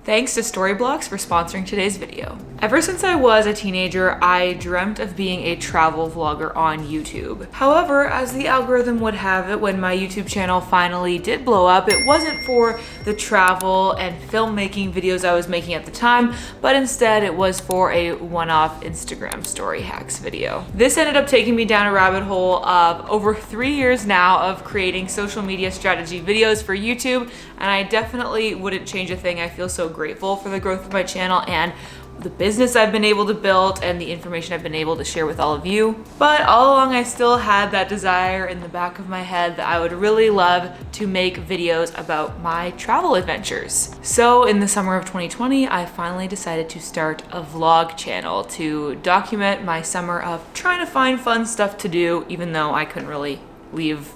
Thanks to Storyblocks for sponsoring today's video. Ever since I was a teenager, I dreamt of being a travel vlogger on YouTube. However, as the algorithm would have it, when my YouTube channel finally did blow up, it wasn't for the travel and filmmaking videos I was making at the time, but instead it was for a one-off Instagram story hacks video. This ended up taking me down a rabbit hole of over 3 years now of creating social media strategy videos for YouTube, and I definitely wouldn't change a thing. I feel so grateful for the growth of my channel and the business I've been able to build and the information I've been able to share with all of you. But all along I still had that desire in the back of my head that I would really love to make videos about my travel adventures. So in the summer of 2020, I finally decided to start a vlog channel to document my summer of trying to find fun stuff to do, even though I couldn't really leave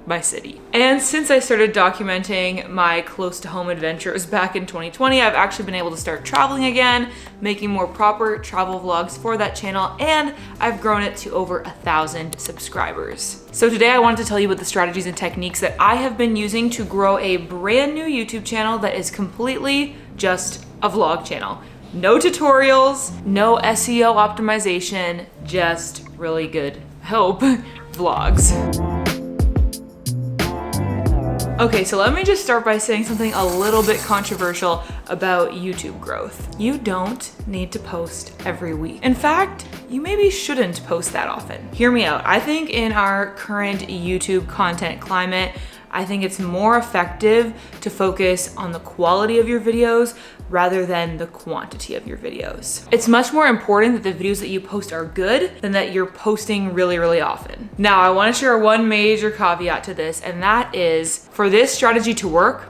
my city. And since I started documenting my close to home adventures back in 2020, I've actually been able to start traveling again, making more proper travel vlogs for that channel, and I've grown it to over 1,000 subscribers. So today I wanted to tell you about the strategies and techniques that I have been using to grow a brand new YouTube channel that is completely just a vlog channel. No tutorials, no SEO optimization, just really good, I hope, vlogs. Okay, so let me just start by saying something a little bit controversial about YouTube growth. You don't need to post every week. In fact, you maybe shouldn't post that often. Hear me out. I think in our current YouTube content climate, I think it's more effective to focus on the quality of your videos rather than the quantity of your videos. It's much more important that the videos that you post are good than that you're posting really, really often. Now, I wanna share one major caveat to this, and that is for this strategy to work,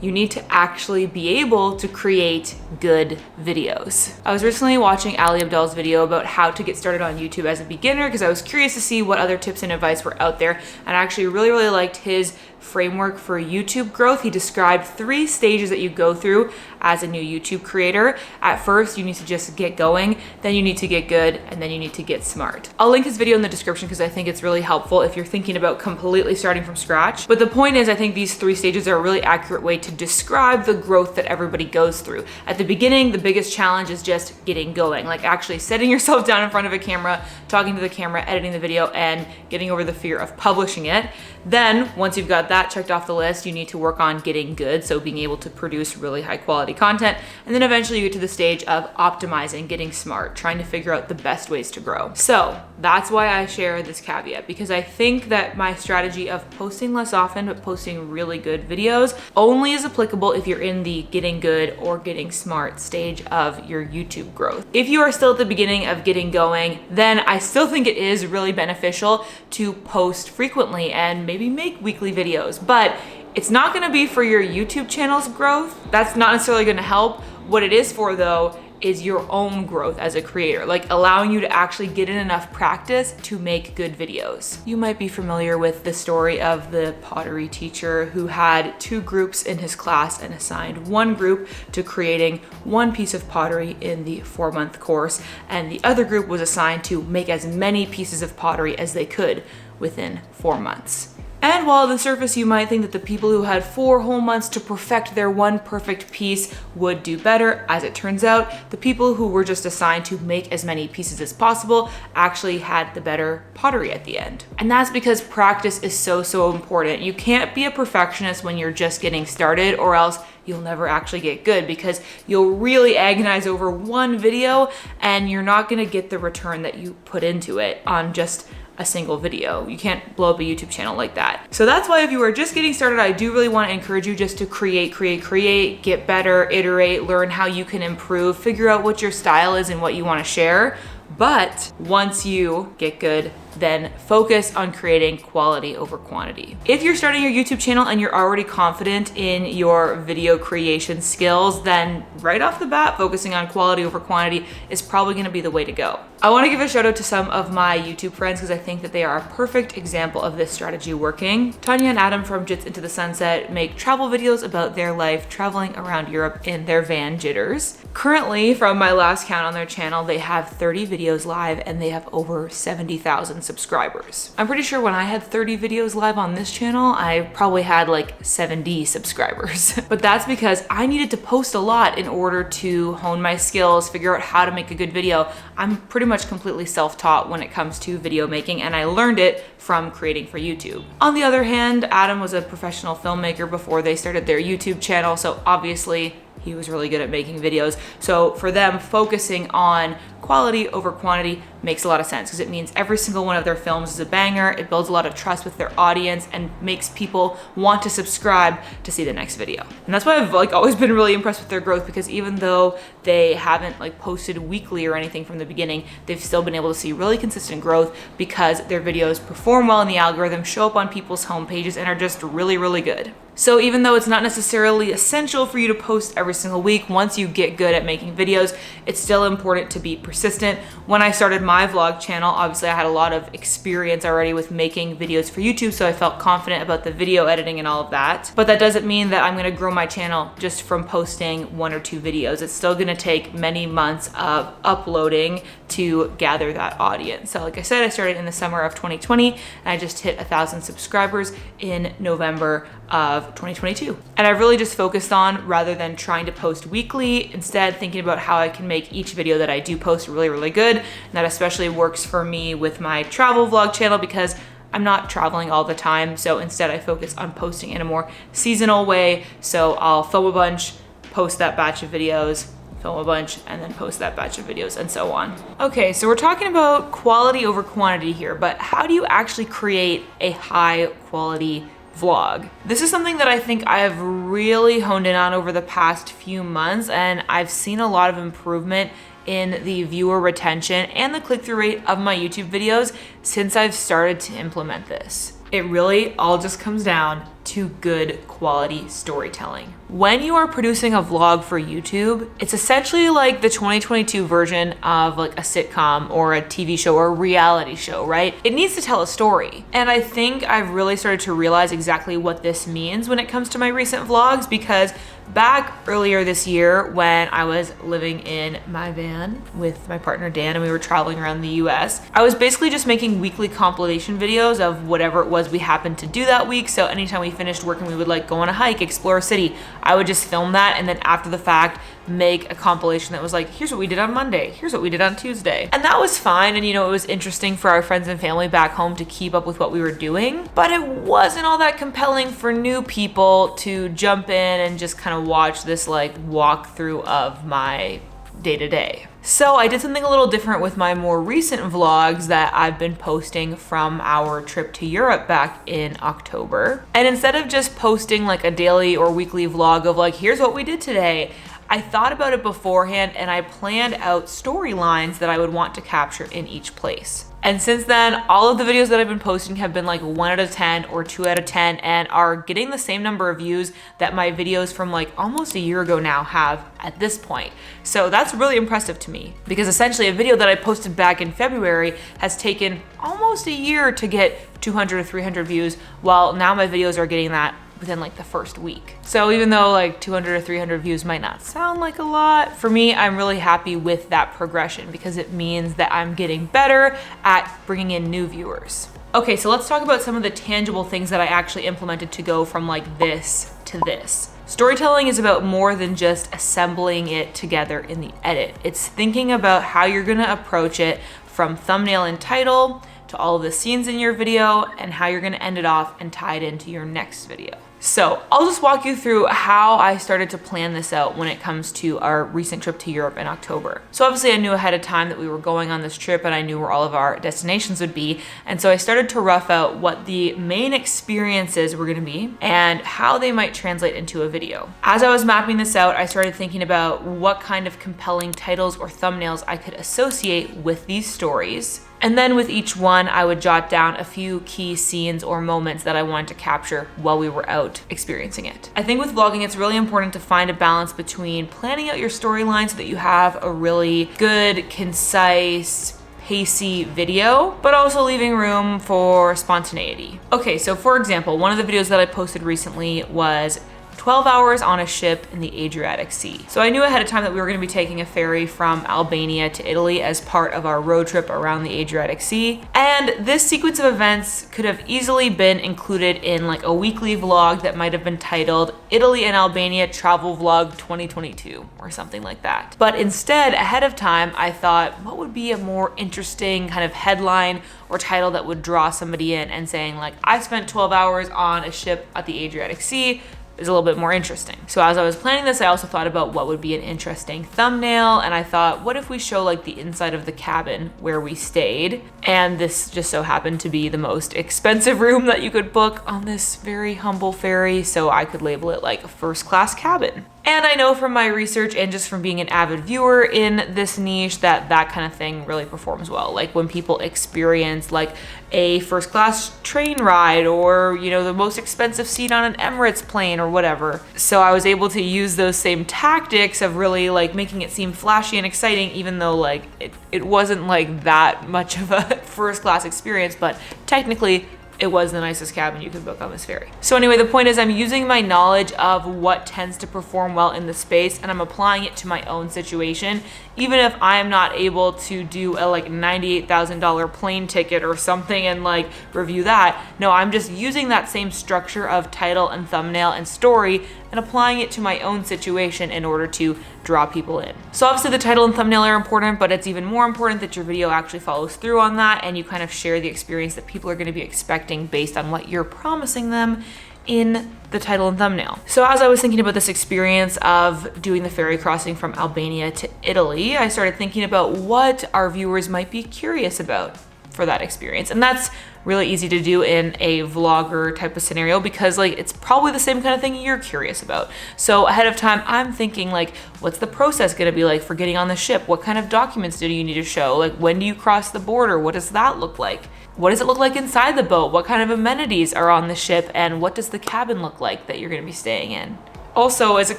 you need to actually be able to create good videos. I was recently watching Ali Abdaal's video about how to get started on YouTube as a beginner because I was curious to see what other tips and advice were out there, and I actually really, really liked his framework for YouTube growth. He described 3 stages that you go through as a new YouTube creator. At first, you need to just get going, then you need to get good, and then you need to get smart. I'll link his video in the description because I think it's really helpful if you're thinking about completely starting from scratch. But the point is, I think these 3 stages are a really accurate way to describe the growth that everybody goes through. At the beginning, the biggest challenge is just getting going, like actually setting yourself down in front of a camera, talking to the camera, editing the video, and getting over the fear of publishing it. Then, once you've got that checked off the list, you need to work on getting good, so being able to produce really high quality content, and then eventually you get to the stage of optimizing, getting smart, trying to figure out the best ways to grow. So that's why I share this caveat, because I think that my strategy of posting less often but posting really good videos only is applicable if you're in the getting good or getting smart stage of your YouTube growth. If you are still at the beginning of getting going, then I still think it is really beneficial to post frequently and maybe make weekly videos, but it's not gonna be for your YouTube channel's growth. That's not necessarily gonna help. What it is for though is your own growth as a creator, like allowing you to actually get in enough practice to make good videos. You might be familiar with the story of the pottery teacher who had 2 groups in his class and assigned one group to creating one piece of pottery in the 4-month course, and the other group was assigned to make as many pieces of pottery as they could within 4 months. And while on the surface you might think that the people who had 4 whole months to perfect their one perfect piece would do better, as it turns out, the people who were just assigned to make as many pieces as possible actually had the better pottery at the end. And that's because practice is so important. You can't be a perfectionist when you're just getting started, or else you'll never actually get good, because you'll really agonize over one video and you're not gonna get the return that you put into it on just a single video. You can't blow up a YouTube channel like that. So that's why if you are just getting started, I do really want to encourage you just to create, get better, iterate, learn how you can improve, figure out what your style is and what you want to share. But once you get good, then focus on creating quality over quantity. If you're starting your YouTube channel and you're already confident in your video creation skills, then right off the bat, focusing on quality over quantity is probably gonna be the way to go. I wanna give a shout out to some of my YouTube friends because I think that they are a perfect example of this strategy working. Tanya and Adam from Jits Into the Sunset make travel videos about their life traveling around Europe in their van jitters. Currently, from my last count on their channel, they have 30 videos live and they have over 70,000 1,000 subscribers. I'm pretty sure when I had 30 videos live on this channel, I probably had like 70 subscribers. But that's because I needed to post a lot in order to hone my skills, figure out how to make a good video. I'm pretty much completely self-taught when it comes to video making, and I learned it from creating for YouTube. On the other hand, Adam was a professional filmmaker before they started their YouTube channel, so obviously he was really good at making videos. So for them, focusing on quality over quantity makes a lot of sense because it means every single one of their films is a banger. It builds a lot of trust with their audience and makes people want to subscribe to see the next video. And that's why I've like always been really impressed with their growth, because even though they haven't like posted weekly or anything from the beginning, they've still been able to see really consistent growth because their videos perform well in the algorithm, show up on people's homepages, and are just really, really good. So even though it's not necessarily essential for you to post every single week, once you get good at making videos, it's still important to be persistent. When I started my vlog channel, obviously I had a lot of experience already with making videos for YouTube, so I felt confident about the video editing and all of that. But that doesn't mean that I'm gonna grow my channel just from posting 1 or 2 videos. It's still gonna take many months of uploading to gather that audience. So like I said, I started in the summer of 2020, and I just hit 1,000 subscribers in November of 2022. And I've really just focused on, rather than trying to post weekly, instead thinking about how I can make each video that I do post really, really good. And that especially works for me with my travel vlog channel because I'm not traveling all the time. So instead I focus on posting in a more seasonal way. So I'll film a bunch, post that batch of videos, film a bunch, and then post that batch of videos, and so on. Okay, so we're talking about quality over quantity here, but how do you actually create a high quality vlog? This is something that I think I've really honed in on over the past few months, and I've seen a lot of improvement in the viewer retention and the click-through rate of my YouTube videos since I've started to implement this. It really all just comes down to good quality storytelling. When you are producing a vlog for YouTube, it's essentially like the 2022 version of like a sitcom or a TV show or a reality show, right? It needs to tell a story. And I think I've really started to realize exactly what this means when it comes to my recent vlogs, because back earlier this year when I was living in my van with my partner Dan and we were traveling around the US, I was basically just making weekly compilation videos of whatever it was we happened to do that week. So anytime we finished work and we would like go on a hike, explore a city, I would just film that, and then after the fact make a compilation that was like, here's what we did on Monday, here's what we did on Tuesday. And that was fine, and you know, it was interesting for our friends and family back home to keep up with what we were doing, but it wasn't all that compelling for new people to jump in and just kind of watch this like walkthrough of my day-to-day. So I did something a little different with my more recent vlogs that I've been posting from our trip to Europe back in October. And instead of just posting like a daily or weekly vlog of like, here's what we did today, I thought about it beforehand and I planned out storylines that I would want to capture in each place. And since then, all of the videos that I've been posting have been like 1 out of 10 or 2 out of 10 and are getting the same number of views that my videos from like almost a year ago now have at this point. So that's really impressive to me, because essentially a video that I posted back in February has taken almost a year to get 200 or 300 views, while now my videos are getting that within like the first week. So even though like 200 or 300 views might not sound like a lot, for me, I'm really happy with that progression because it means that I'm getting better at bringing in new viewers. Okay, so let's talk about some of the tangible things that I actually implemented to go from like this to this. Storytelling is about more than just assembling it together in the edit. It's thinking about how you're gonna approach it from thumbnail and title to all of the scenes in your video and how you're gonna end it off and tie it into your next video. So I'll just walk you through how I started to plan this out when it comes to our recent trip to Europe in October. So obviously I knew ahead of time that we were going on this trip and I knew where all of our destinations would be. And so I started to rough out what the main experiences were gonna be and how they might translate into a video. As I was mapping this out, I started thinking about what kind of compelling titles or thumbnails I could associate with these stories. And then with each one, I would jot down a few key scenes or moments that I wanted to capture while we were out experiencing it. I think with vlogging, it's really important to find a balance between planning out your storyline so that you have a really good, concise, pacey video, but also leaving room for spontaneity. Okay, so for example, one of the videos that I posted recently was 12 hours on a ship in the Adriatic Sea. So I knew ahead of time that we were going to be taking a ferry from Albania to Italy as part of our road trip around the Adriatic Sea. And this sequence of events could have easily been included in like a weekly vlog that might have been titled Italy and Albania Travel Vlog 2022 or something like that. But instead, ahead of time, I thought, what would be a more interesting kind of headline or title that would draw somebody in and saying like, I spent 12 hours on a ship at the Adriatic Sea, is a little bit more interesting. So as I was planning this, I also thought about what would be an interesting thumbnail, and I thought, what if we show like the inside of the cabin where we stayed? And this just so happened to be the most expensive room that you could book on this very humble ferry, so I could label it like a first class cabin. And I know from my research and just from being an avid viewer in this niche that that kind of thing really performs well. Like when people experience like a first class train ride or, you know, the most expensive seat on an Emirates plane or whatever. So I was able to use those same tactics of really like making it seem flashy and exciting, even though like it wasn't like that much of a first class experience, but technically it was the nicest cabin you could book on this ferry. So anyway, the point is I'm using my knowledge of what tends to perform well in the space and I'm applying it to my own situation. Even if I am not able to do a like $98,000 plane ticket or something and like review that, no, I'm just using that same structure of title and thumbnail and story and applying it to my own situation in order to draw people in. So obviously the title and thumbnail are important, but it's even more important that your video actually follows through on that and you kind of share the experience that people are going to be expecting based on what you're promising them in the title and thumbnail. So as I was thinking about this experience of doing the ferry crossing from Albania to Italy, I started thinking about what our viewers might be curious about for that experience. And that's really easy to do in a vlogger type of scenario because like it's probably the same kind of thing you're curious about. So ahead of time, I'm thinking like, what's the process gonna be like for getting on the ship? What kind of documents do you need to show? Like when do you cross the border? What does that look like? What does it look like inside the boat? What kind of amenities are on the ship? And what does the cabin look like that you're gonna be staying in? Also, is it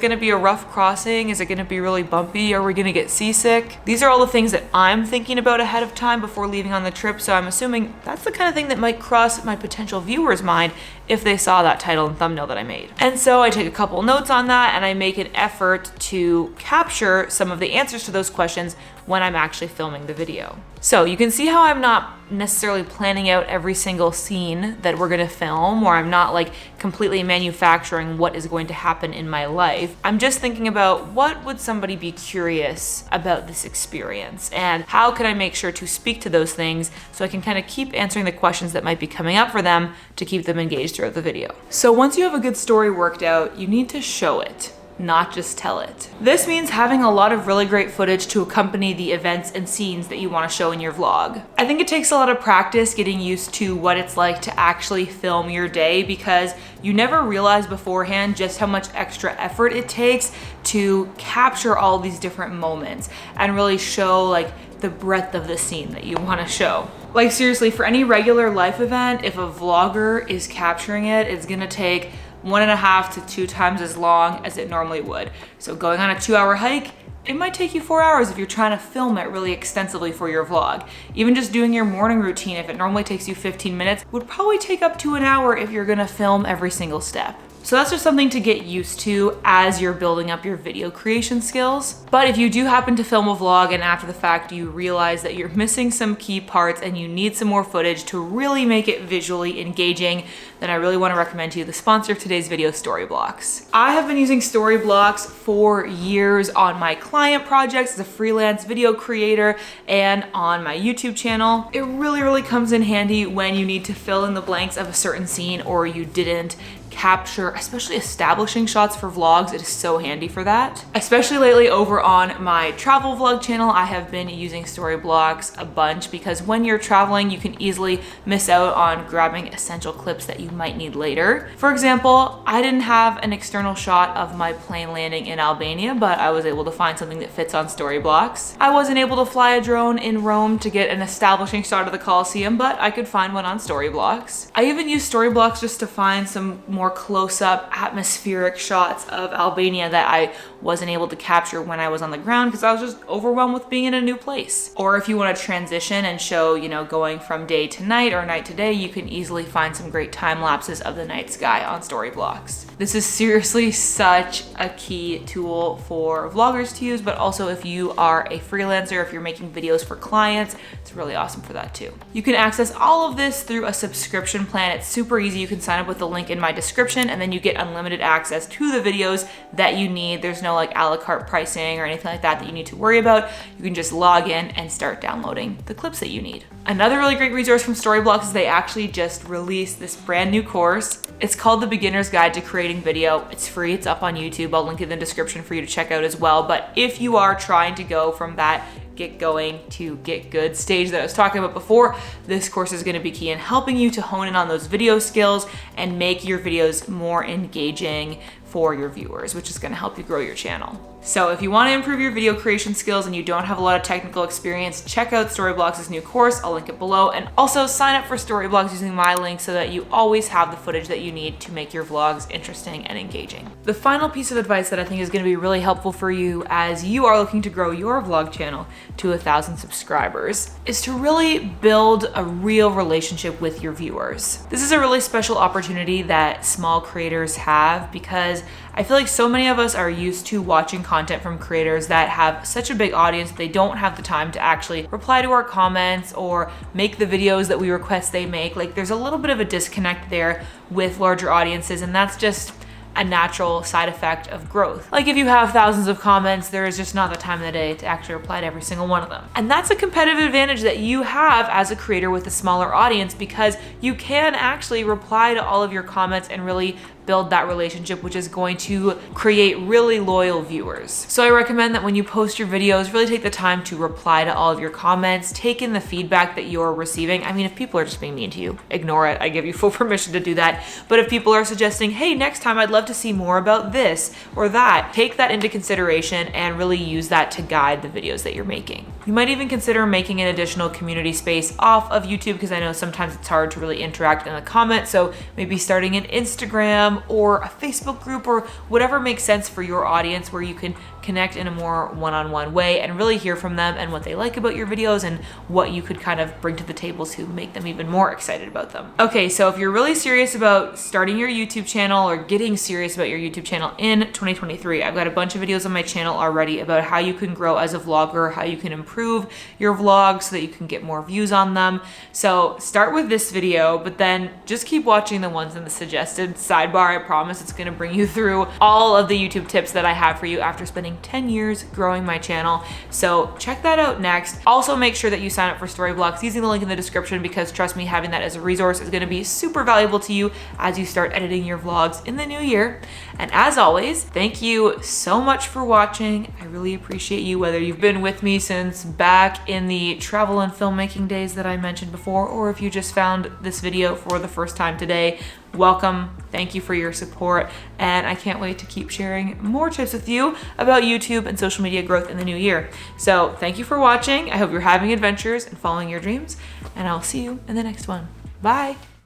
gonna be a rough crossing? Is it gonna be really bumpy? Are we gonna get seasick? These are all the things that I'm thinking about ahead of time before leaving on the trip, so I'm assuming that's the kind of thing that might cross my potential viewer's mind if they saw that title and thumbnail that I made. And so I take a couple notes on that and I make an effort to capture some of the answers to those questions when I'm actually filming the video. So you can see how I'm not necessarily planning out every single scene that we're gonna film, or I'm not like completely manufacturing what is going to happen in my life. I'm just thinking about what would somebody be curious about this experience and how can I make sure to speak to those things so I can kind of keep answering the questions that might be coming up for them to keep them engaged throughout the video. So once you have a good story worked out, you need to show it, not just tell it. This means having a lot of really great footage to accompany the events and scenes that you want to show in your vlog. I think it takes a lot of practice getting used to what it's like to actually film your day because you never realize beforehand just how much extra effort it takes to capture all these different moments and really show like the breadth of the scene that you want to show. Like seriously, for any regular life event, if a vlogger is capturing it, it's gonna take 1.5 to 2 times as long as it normally would. So going on a 2-hour hike, it might take you 4 hours if you're trying to film it really extensively for your vlog. Even just doing your morning routine, if it normally takes you 15 minutes, would probably take up to an hour if you're gonna film every single step. So that's just something to get used to as you're building up your video creation skills. But if you do happen to film a vlog and after the fact you realize that you're missing some key parts and you need some more footage to really make it visually engaging, then I really want to recommend to you the sponsor of today's video, Storyblocks. I have been using Storyblocks for years on my client projects as a freelance video creator and on my YouTube channel. It really comes in handy when you need to fill in the blanks of a certain scene or you didn't capture, especially establishing shots for vlogs. It is so handy for that. Especially lately over on my travel vlog channel, I have been using Storyblocks a bunch because when you're traveling, you can easily miss out on grabbing essential clips that you might need later. For example, I didn't have an external shot of my plane landing in Albania, but I was able to find something that fits on Storyblocks. I wasn't able to fly a drone in Rome to get an establishing shot of the Colosseum, but I could find one on Storyblocks. I even used Storyblocks just to find some more more close-up atmospheric shots of Albania that I wasn't able to capture when I was on the ground because I was just overwhelmed with being in a new place. Or if you want to transition and show, you know, going from day to night or night to day, you can easily find some great time lapses of the night sky on Storyblocks. This is seriously such a key tool for vloggers to use, but also if you are a freelancer, if you're making videos for clients, it's really awesome for that too. You can access all of this through a subscription plan. It's super easy. You can sign up with the link in my description and then you get unlimited access to the videos that you need. There's no like a la carte pricing or anything like that that you need to worry about. You can just log in and start downloading the clips that you need. Another really great resource from Storyblocks is they actually just released this brand new course. It's called The Beginner's Guide to Creating Video. It's free, it's up on YouTube. I'll link it in the description for you to check out as well. But if you are trying to go from that get going to get good stage that I was talking about before, this course is going to be key in helping you to hone in on those video skills and make your videos more engaging for your viewers, which is going to help you grow your channel. So if you want to improve your video creation skills and you don't have a lot of technical experience, check out Storyblocks' new course. I'll link it below. And also sign up for Storyblocks using my link so that you always have the footage that you need to make your vlogs interesting and engaging. The final piece of advice that I think is going to be really helpful for you as you are looking to grow your vlog channel to 1,000 subscribers is to really build a real relationship with your viewers. This is a really special opportunity that small creators have because I feel like so many of us are used to watching content from creators that have such a big audience that they don't have the time to actually reply to our comments or make the videos that we request they make. Like there's a little bit of a disconnect there with larger audiences, and that's just a natural side effect of growth. Like if you have thousands of comments, there is just not the time of the day to actually reply to every single one of them. And that's a competitive advantage that you have as a creator with a smaller audience because you can actually reply to all of your comments and really build that relationship, which is going to create really loyal viewers. So I recommend that when you post your videos, really take the time to reply to all of your comments, take in the feedback that you're receiving. I mean, if people are just being mean to you, ignore it. I give you full permission to do that. But if people are suggesting, hey, next time I'd love to see more about this or that, take that into consideration and really use that to guide the videos that you're making. You might even consider making an additional community space off of YouTube because I know sometimes it's hard to really interact in the comments. So maybe starting an Instagram or a Facebook group or whatever makes sense for your audience where you can connect in a more one-on-one way and really hear from them and what they like about your videos and what you could kind of bring to the table to make them even more excited about them. Okay, so if you're really serious about starting your YouTube channel or getting serious about your YouTube channel in 2023, I've got a bunch of videos on my channel already about how you can grow as a vlogger, how you can improve your vlogs so that you can get more views on them. So start with this video, but then just keep watching the ones in the suggested sidebar. I promise it's gonna bring you through all of the YouTube tips that I have for you after spending 10 years growing my channel. So check that out next. Also make sure that you sign up for Storyblocks using the link in the description because trust me, having that as a resource is gonna be super valuable to you as you start editing your vlogs in the new year. And as always, thank you so much for watching. I really appreciate you, whether you've been with me since back in the travel and filmmaking days that I mentioned before, or if you just found this video for the first time today. Welcome. Thank you for your support. And I can't wait to keep sharing more tips with you about YouTube and social media growth in the new year. So thank you for watching. I hope you're having adventures and following your dreams, and I'll see you in the next one. Bye.